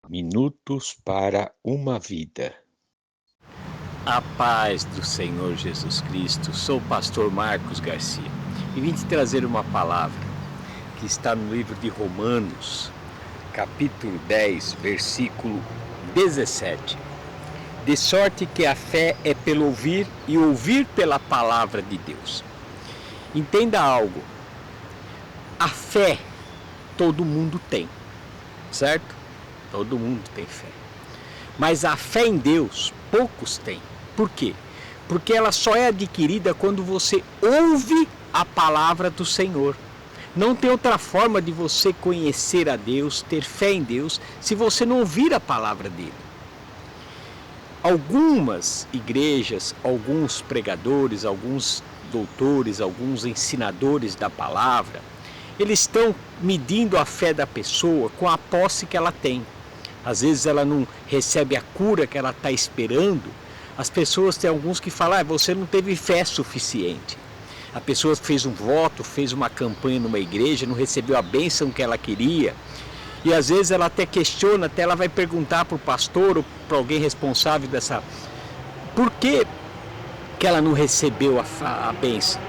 Minutos para uma vida. A paz do Senhor Jesus Cristo, sou o pastor Marcos Garcia e vim te trazer uma palavra que está no livro de Romanos, capítulo 10, versículo 17. De sorte que a fé é pelo ouvir e ouvir pela palavra de Deus. Entenda algo, a fé todo mundo tem, certo? Todo mundo tem fé. Mas a fé em Deus, poucos têm. Por quê? Porque ela só é adquirida quando você ouve a palavra do Senhor. Não tem outra forma de você conhecer a Deus, ter fé em Deus, se você não ouvir a palavra dele. Algumas igrejas, alguns pregadores, alguns doutores, alguns ensinadores da palavra, eles estão medindo a fé da pessoa com a posse que ela tem. Às vezes ela não recebe a cura que ela está esperando. As pessoas, tem alguns que falam, você não teve fé suficiente. A pessoa fez um voto, fez uma campanha numa igreja, não recebeu a bênção que ela queria. E às vezes ela até questiona, até ela vai perguntar para o pastor ou para alguém responsável dessa... Por que ela não recebeu a bênção?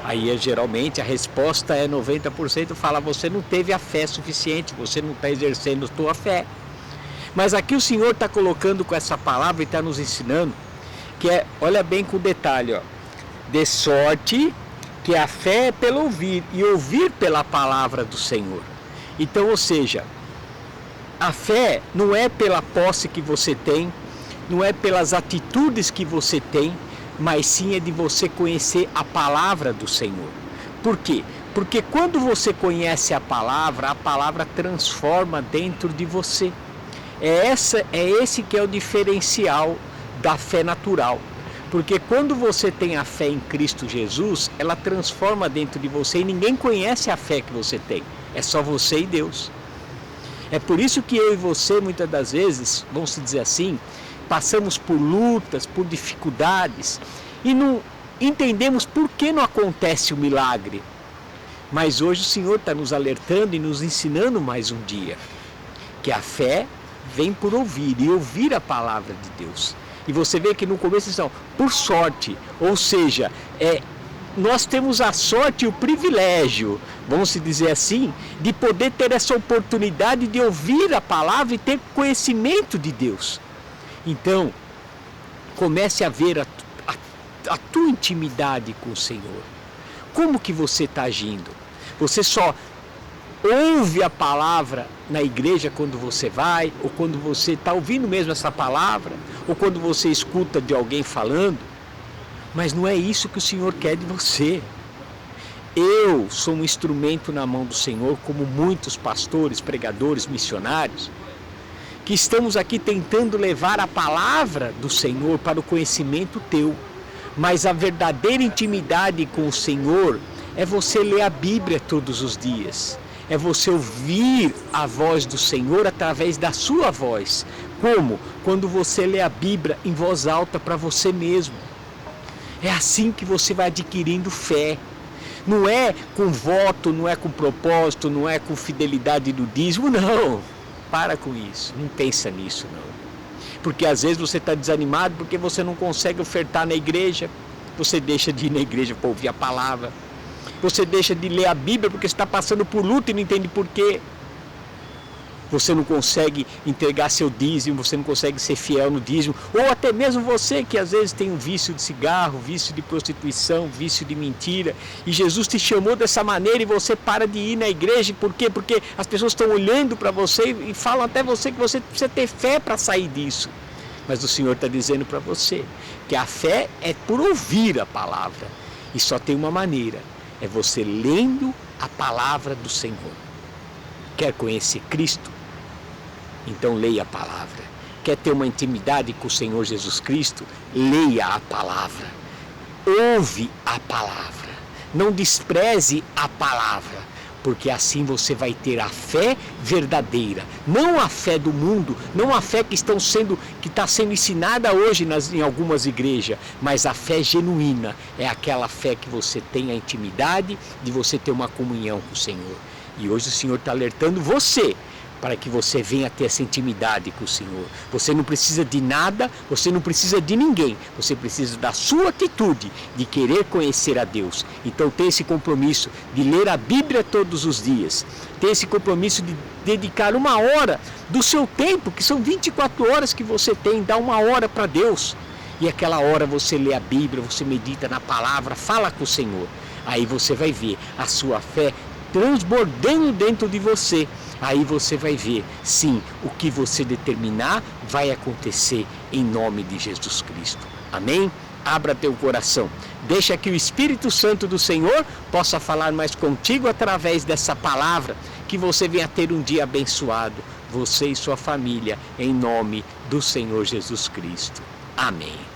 Aí geralmente a resposta é 90%, fala, você não teve a fé suficiente, você não está exercendo a sua fé. Mas aqui o Senhor está colocando com essa palavra e está nos ensinando que é, olha bem com o detalhe, ó, de sorte que a fé é pelo ouvir e ouvir pela palavra do Senhor. Então, ou seja, a fé não é pela posse que você tem, não é pelas atitudes que você tem, mas sim é de você conhecer a palavra do Senhor. Por quê? Porque quando você conhece a palavra transforma dentro de você. É esse que é o diferencial da fé natural. Porque quando você tem a fé em Cristo Jesus, ela transforma dentro de você e ninguém conhece a fé que você tem. É só você e Deus. É por isso que eu e você, muitas das vezes, vamos dizer assim, passamos por lutas, por dificuldades e não entendemos por que não acontece o milagre. Mas hoje o Senhor está nos alertando e nos ensinando mais um dia que a fé vem por ouvir e ouvir a palavra de Deus. E você vê que no começo eles estão por sorte, ou seja, nós temos a sorte e o privilégio, vamos dizer assim, de poder ter essa oportunidade de ouvir a palavra e ter conhecimento de Deus. Então, comece a ver a tua intimidade com o Senhor. Como que você está agindo? Você só ouve a palavra na igreja quando você vai, ou quando você está ouvindo mesmo essa palavra, ou quando você escuta de alguém falando, mas não é isso que o Senhor quer de você. Eu sou um instrumento na mão do Senhor, como muitos pastores, pregadores, missionários, que estamos aqui tentando levar a palavra do Senhor para o conhecimento teu, mas a verdadeira intimidade com o Senhor é você ler a Bíblia todos os dias. É você ouvir a voz do Senhor através da sua voz. Como? Quando você lê a Bíblia em voz alta para você mesmo. É assim que você vai adquirindo fé. Não é com voto, não é com propósito, não é com fidelidade do dízimo, não. Para com isso, não pensa nisso, não. Porque às vezes você está desanimado porque você não consegue ofertar na igreja. Você deixa de ir na igreja para ouvir a palavra. Você deixa de ler a Bíblia porque está passando por luta e não entende por quê. Você não consegue entregar seu dízimo, você não consegue ser fiel no dízimo. Ou até mesmo você que às vezes tem um vício de cigarro, vício de prostituição, vício de mentira. E Jesus te chamou dessa maneira e você para de ir na igreja. Por quê? Porque as pessoas estão olhando para você e falam até você que você precisa ter fé para sair disso. Mas o Senhor está dizendo para você que a fé é por ouvir a palavra. E só tem uma maneira. É você lendo a palavra do Senhor. Quer conhecer Cristo? Então leia a palavra. Quer ter uma intimidade com o Senhor Jesus Cristo? Leia a palavra. Ouve a palavra. Não despreze a palavra. Porque assim você vai ter a fé verdadeira. Não a fé do mundo, não a fé que está sendo ensinada hoje em algumas igrejas, mas a fé genuína. É aquela fé que você tem a intimidade de você ter uma comunhão com o Senhor. E hoje o Senhor está alertando você para que você venha ter essa intimidade com o Senhor. Você não precisa de nada, você não precisa de ninguém. Você precisa da sua atitude de querer conhecer a Deus. Então tenha esse compromisso de ler a Bíblia todos os dias. Tenha esse compromisso de dedicar 1 hora do seu tempo, que são 24 horas que você tem, dá 1 hora para Deus. E aquela hora você lê a Bíblia, você medita na palavra, fala com o Senhor. Aí você vai ver a sua fé transbordando dentro de você. Aí você vai ver, sim, o que você determinar vai acontecer em nome de Jesus Cristo. Amém? Abra teu coração. Deixa que o Espírito Santo do Senhor possa falar mais contigo através dessa palavra, que você venha ter um dia abençoado, você e sua família, em nome do Senhor Jesus Cristo. Amém.